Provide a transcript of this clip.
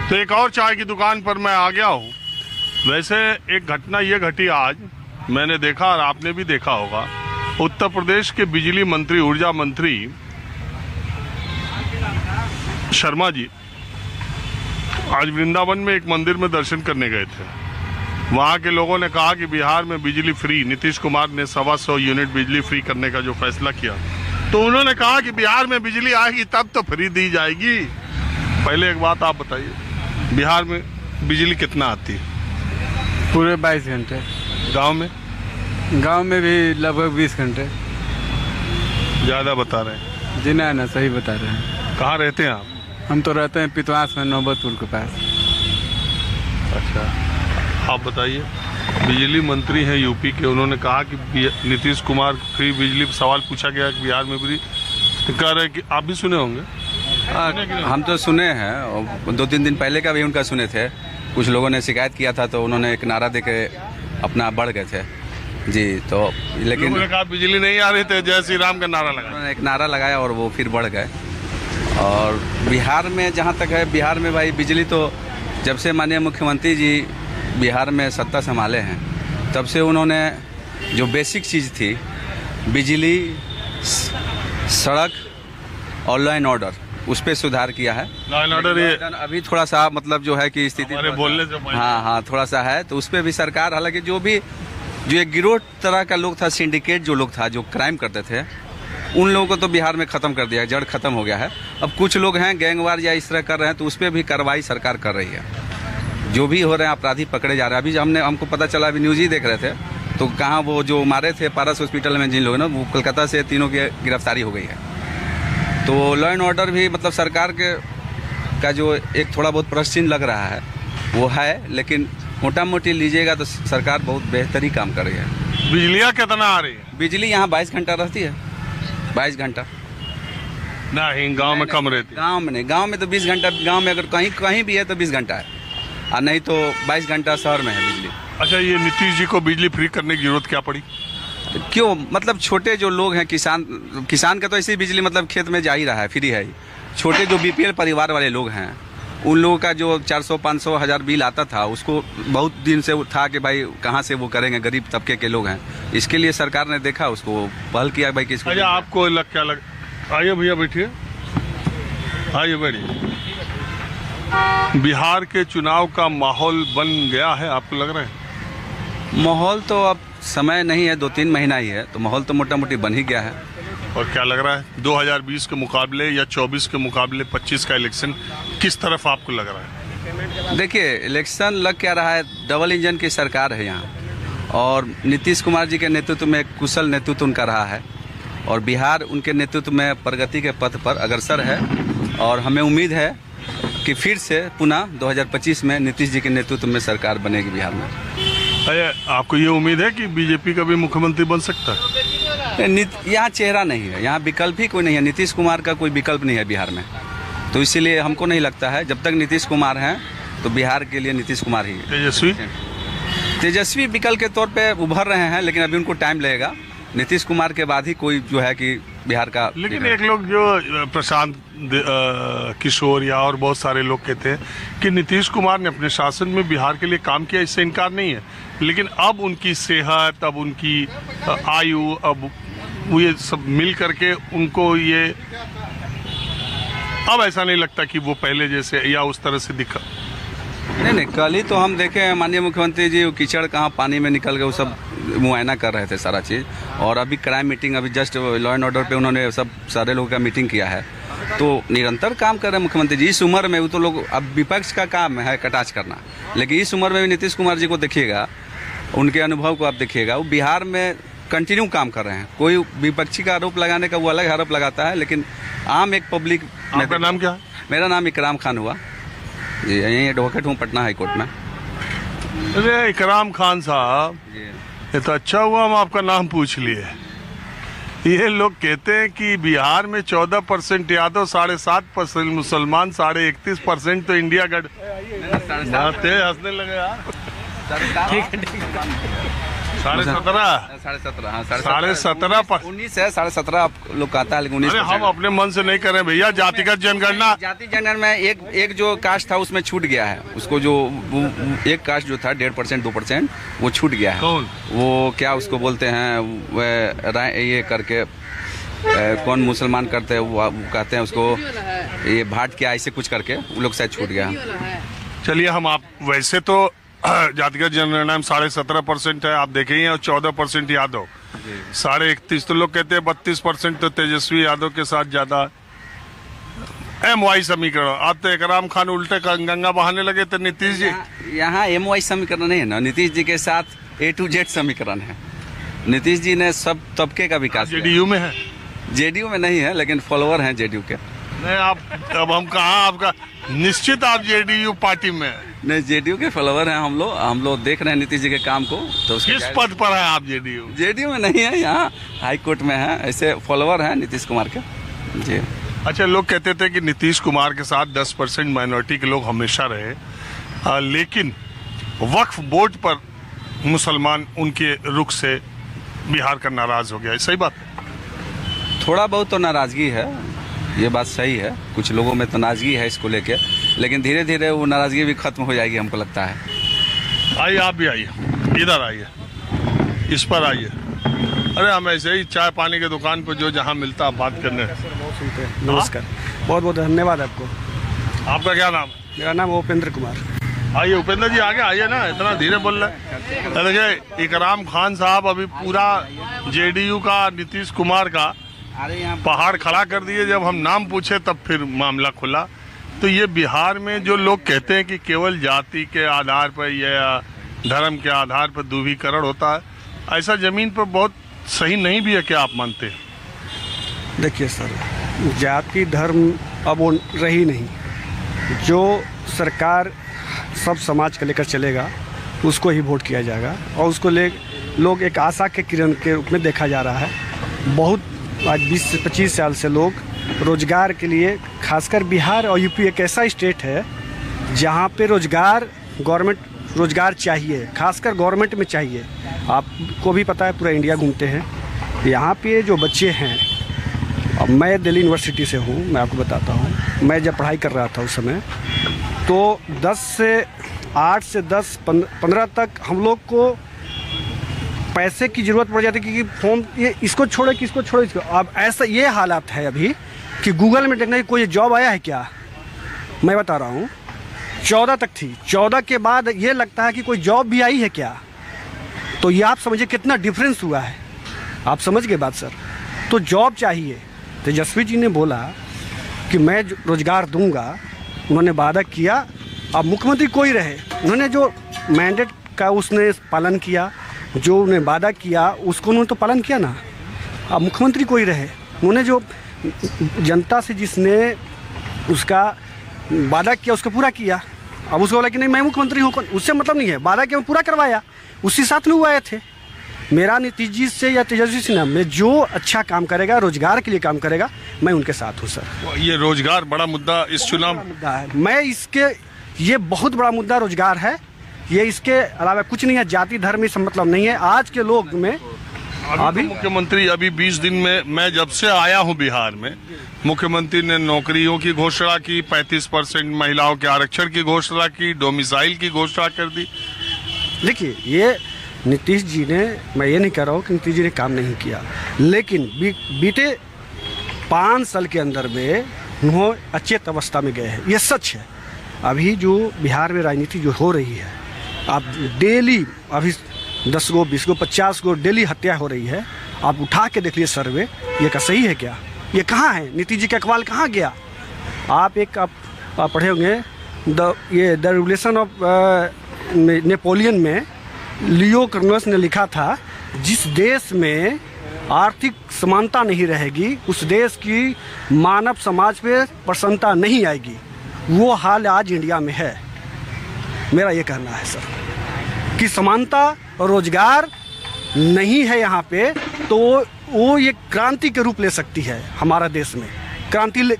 तो एक और चाय की दुकान पर मैं आ गया हूँ। वैसे एक घटना ये घटी आज, मैंने देखा और आपने भी देखा होगा। उत्तर प्रदेश के बिजली मंत्री, ऊर्जा मंत्री शर्मा जी आज वृंदावन में एक मंदिर में दर्शन करने गए थे। वहाँ के लोगों ने कहा कि बिहार में बिजली फ्री, नीतीश कुमार ने 125 यूनिट बिजली फ्री करने का जो फैसला किया, तो उन्होंने कहा कि बिहार में बिजली आएगी तब तो फ्री दी जाएगी। पहले एक बात आप बताइए, बिहार में बिजली कितना आती है? पूरे 22 घंटे। गांव में? गांव में भी लगभग 20 घंटे। ज़्यादा बता रहे हैं जी? ना सही बता रहे हैं। कहाँ रहते हैं आप? हम तो रहते हैं पितवास में, नौबतपुर के पास। अच्छा, आप बताइए। बिजली मंत्री हैं यूपी के, उन्होंने कहा कि नीतीश कुमार फ्री बिजली, सवाल पूछा गया कि बिहार में फ्री, कह रहे हैं कि आप भी सुने होंगे। हम तो सुने हैं, 2-3 दिन पहले का भी उनका सुने थे। कुछ लोगों ने शिकायत किया था तो उन्होंने एक नारा दे के अपना बढ़ गए थे जी। तो लेकिन कहा बिजली नहीं आ रही थे, जय श्री राम का नारा लगाया, उन्होंने एक नारा लगाया और वो फिर बढ़ गए। और बिहार में जहाँ तक है, बिहार में भाई बिजली तो जब से माननीय मुख्यमंत्री जी बिहार में सत्ता संभाले हैं, तब से उन्होंने जो बेसिक चीज़ थी, बिजली, सड़क और लॉ एंड ऑर्डर, उस पर सुधार किया है। लॉ एंड ऑर्डर ये अभी थोड़ा सा मतलब जो है कि स्थिति बोलने से हाँ थोड़ा सा है, तो उस पर भी सरकार, हालांकि जो एक गिरोह तरह का लोग था, सिंडिकेट जो लोग था, जो क्राइम करते थे, उन लोगों को तो बिहार में ख़त्म कर दिया, जड़ खत्म हो गया है। अब कुछ लोग हैं गैंगवार या इस तरह कर रहे हैं, तो उस पर भी कार्रवाई सरकार कर रही है। जो भी हो रहे हैं अपराधी पकड़े जा रहे हैं। अभी हमको पता चला, अभी न्यूज़ ही देख रहे थे, तो कहाँ वो जो मारे थे पारस हॉस्पिटल में जिन लोगों ने, वो कोलकाता से तीनों की गिरफ्तारी हो गई है। तो लॉ एंड ऑर्डर भी मतलब सरकार का जो एक थोड़ा बहुत प्रश्न लग रहा है वो है, लेकिन मोटा मोटी लीजिएगा तो सरकार बहुत बेहतरी काम कर रही है। बिजलियाँ कितना आ रही है? बिजली यहाँ 22 घंटा रहती है। 22 घंटा नहीं, गांव में कम रहती है। गांव में नहीं, गांव में तो 20 घंटा, गांव में अगर कहीं भी है तो 20 घंटा है, और नहीं तो 22 घंटा शहर में है बिजली। अच्छा, ये नीतीश जी को बिजली फ्री करने की जरूरत क्या पड़ी? क्यों? मतलब छोटे जो लोग हैं, किसान का तो ऐसी बिजली मतलब खेत में जा ही रहा है, फ्री है ही। छोटे जो बीपीएल परिवार वाले लोग हैं, उन लोगों का जो 400, 500, 1000 बिल आता था, उसको बहुत दिन से था कि भाई कहाँ से वो करेंगे, गरीब तबके के लोग हैं। इसके लिए सरकार ने देखा, उसको पहल किया भाई किसको। अच्छा, आपको क्या लग, आइए भैया बैठिए, आइए बैठिए। बिहार के चुनाव का माहौल बन गया है, आपको लग रहा है? माहौल तो अब समय नहीं है, 2-3 महीना ही है, तो माहौल तो मोटा मोटी बन ही गया है। और क्या लग रहा है 2020 के मुकाबले या 24 के मुकाबले 25 का इलेक्शन किस तरफ आपको लग रहा है? देखिए, इलेक्शन लग क्या रहा है, डबल इंजन की सरकार है यहाँ, और नीतीश कुमार जी के नेतृत्व में एक कुशल नेतृत्व उनका रहा है, और बिहार उनके नेतृत्व में प्रगति के पथ पर अग्रसर है। और हमें उम्मीद है कि फिर से पुनः 2025 में नीतीश जी के नेतृत्व में सरकार बनेगी बिहार में। आपको ये उम्मीद है कि बीजेपी का भी मुख्यमंत्री बन सकता है? यहाँ चेहरा नहीं है, यहाँ विकल्प ही कोई नहीं है। नीतीश कुमार का कोई विकल्प नहीं है बिहार में, तो इसीलिए हमको नहीं लगता है, जब तक नीतीश कुमार हैं तो बिहार के लिए नीतीश कुमार ही है। तेजस्वी विकल्प के तौर पे उभर रहे हैं, लेकिन अभी उनको टाइम लगेगा। नीतीश कुमार के बाद ही कोई जो है कि बिहार का। लेकिन एक लोग जो प्रशांत किशोर या और बहुत सारे लोग कहते हैं कि नीतीश कुमार ने अपने शासन में बिहार के लिए काम किया, इससे इनकार नहीं है, लेकिन अब उनकी सेहत, अब उनकी आयु, अब वो ये सब मिल करके उनको ये, अब ऐसा नहीं लगता कि वो पहले जैसे या उस तरह से दिखा। नहीं, कल ही तो हम देखे माननीय मुख्यमंत्री जी कीचड़ कहाँ पानी में निकल गए, वो सब मुआयना कर रहे थे सारा चीज़। और अभी क्राइम मीटिंग, अभी जस्ट लॉ एंड ऑर्डर पे उन्होंने सब सारे लोगों का मीटिंग किया है, तो निरंतर काम कर रहे हैं मुख्यमंत्री जी। इस उम्र में वो तो लोग, अब विपक्ष का काम है कटाच करना, लेकिन इस उम्र में भी नीतीश कुमार जी को देखिएगा, उनके अनुभव को आप देखिएगा, वो बिहार में कंटिन्यू काम कर रहे हैं। कोई विपक्षी का आरोप लगाने का वो अलग आरोप लगाता है, लेकिन आम एक पब्लिक। आपका नाम क्या है? मेरा नाम इकराम खान हुआ जी, यहीं एडवोकेट हूँ पटना हाई कोर्ट में। अरे इकराम खान साहब, ये तो अच्छा हुआ हम आपका नाम पूछ लिए। ये लोग कहते हैं कि बिहार में 14% यादव, 7.5% मुसलमान, 31.5% तो इंडिया गठ। हंसने लगे यार। 17.5 17.5 हाँ 17.5 19 है 17.5 आप लोग कहता है लेकिन 19। अरे हम अपने मन से नहीं कर रहे भैया, जातिगत जनगणना। जाति जनगणना में एक जो कास्ट था उसमें छूट गया है, उसको जो एक कास्ट जो था 1.5% 2% वो छूट गया है। कौन? वो क्या उसको बोलते हैं ये करके कौन मुसलमान करते हैं वो कहते हैं उसको ये भाट क्या ऐसे कुछ करके वो लोग शायद छूट गया। चलिए हम आप वैसे तो जातिगत जनगणना में 17.5% है, आप देखेंगे, और 14% यादव, 31.5 तो लोग कहते हैं, 32% तो तेजस्वी यादव के साथ ज्यादा। MY समीकरण, आप तो एकराम खान उल्टे गंगा बहाने लगे थे नीतीश जी। यहाँ MY समीकरण नहीं है ना, नीतीश जी के साथ A to Z समीकरण है। नीतीश जी ने सब तबके का विकास किया। JDU में है? JDU में नहीं है लेकिन फॉलोअर हैं JDU के। नहीं, आप अब हम कहाँ, आपका निश्चित आप JDU पार्टी में है। नहीं, JDU के फॉलोअर हैं हम लोग देख रहे हैं नीतीश जी के काम को। तो किस पद पर है आप JDU में नहीं है, यहाँ हाई कोर्ट में है, ऐसे फॉलोअर हैं नीतीश कुमार के जी। अच्छा, लोग कहते थे कि नीतीश कुमार के साथ 10% माइनॉरिटी के लोग हमेशा रहे, लेकिन वक्फ बोर्ड पर मुसलमान उनके रुख से बिहार का नाराज हो गया, सही बात? थोड़ा बहुत तो नाराजगी है, ये बात सही है, कुछ लोगों में तो नाराजगी है इसको लेके, लेकिन धीरे धीरे वो नाराजगी भी खत्म हो जाएगी हमको लगता है। आइए, आप भी आइए, इधर आइए, इस पर आइए। अरे हम ऐसे ही चाय पानी के दुकान पर जो जहाँ मिलता है बात करने। नमस्कार, बहुत बहुत धन्यवाद आपको। आपका क्या नाम है? मेरा नाम उपेंद्र कुमार। आइए उपेंद्र जी, आगे आइए ना, इतना धीरे बोल रहे हैं। देखिए, इकराम खान साहब अभी पूरा JDU का, नीतीश कुमार का पहाड़ खड़ा कर दिए। जब हम नाम पूछे तब फिर मामला खुला। तो ये बिहार में जो लोग कहते हैं कि केवल जाति के आधार पर या धर्म के आधार पर ध्रुवीकरण होता है, ऐसा जमीन पर बहुत सही नहीं भी है, क्या आप मानते हैं? देखिए सर, जाति धर्म अब वो रही नहीं। जो सरकार सब समाज को लेकर चलेगा उसको ही वोट किया जाएगा, और उसको लोग एक आशा के किरण के रूप में देखा जा रहा है। बहुत आज 20 से 25 साल से लोग रोजगार के लिए, खासकर बिहार और यूपी एक ऐसा स्टेट है जहाँ पे गवर्नमेंट रोजगार चाहिए, खासकर गवर्नमेंट में चाहिए। आपको भी पता है, पूरा इंडिया घूमते हैं, यहाँ पे जो बच्चे हैं, अब मैं दिल्ली यूनिवर्सिटी से हूँ, मैं आपको बताता हूँ, मैं जब पढ़ाई कर रहा था उस समय, तो 8 से 10 15 तक हम लोग को पैसे की ज़रूरत पड़ जाती, क्योंकि फॉर्म ये इसको छोड़े किसको छोड़े इसको। अब ऐसा ये हालात है अभी कि गूगल में देखना कि कोई जॉब आया है क्या, मैं बता रहा हूँ 14 तक थी, 14 के बाद ये लगता है कि कोई जॉब भी आई है क्या। तो ये आप समझिए कितना डिफरेंस हुआ है, आप समझ गए बात सर। तो जॉब चाहिए। तेजस्वी जी ने बोला कि मैं रोजगार दूंगा, उन्होंने वादा किया। अब मुख्यमंत्री कोई रहे, उन्होंने जो मैंडेट का उसने पालन किया, जो उन्होंने वादा किया उसको उन्होंने तो पालन किया ना। अब मुख्यमंत्री कोई रहे, उन्होंने जो जनता से जिसने उसका वादा किया उसको पूरा किया। अब उसको बोला कि नहीं मैं मुख्यमंत्री हूँ, उससे मतलब नहीं है, वादा किया पूरा करवाया, उसी साथ में वो आए थे। मेरा नीतीश जी से या तेजस्वी सिन्हा में जो अच्छा काम करेगा, रोजगार के लिए काम करेगा, मैं उनके साथ हूँ सर। ये रोजगार बड़ा मुद्दा इस चुनाव मुद्दा है, मैं इसके ये बहुत बड़ा मुद्दा रोजगार है, ये इसके अलावा कुछ नहीं है। जाति धर्म से मतलब नहीं है आज के लोग में। अभी मुख्यमंत्री अभी 20 दिन में, मैं जब से आया हूं बिहार में, मुख्यमंत्री ने नौकरियों की घोषणा की, 35% महिलाओं के आरक्षण की घोषणा की, डोमिसाइल की घोषणा कर दी। देखिए, ये नीतीश जी ने, मैं ये नहीं कह रहा हूँ कि नीतीश जी ने काम नहीं किया, लेकिन बीते 5 साल के अंदर में वो अचेत अवस्था में गए हैं, ये सच है। अभी जो बिहार में राजनीति जो हो रही है, आप डेली अभी 10 गो 20 गो 50 गो डेली हत्या हो रही है, आप उठा के देख लीजिए सर्वे, ये का सही है क्या? ये कहाँ है? नीतीश जी का अखबार कहाँ गया? आप पढ़े होंगे द रेगुलेशन ऑफ नेपोलियन में लियो कर्नल्स ने लिखा था, जिस देश में आर्थिक समानता नहीं रहेगी उस देश की मानव समाज पे प्रसन्नता नहीं आएगी। वो हाल आज इंडिया में है। मेरा ये कहना है सर कि समानता और रोजगार नहीं है यहाँ पे, तो वो ये क्रांति के रूप ले सकती है हमारा देश में, क्रांति ले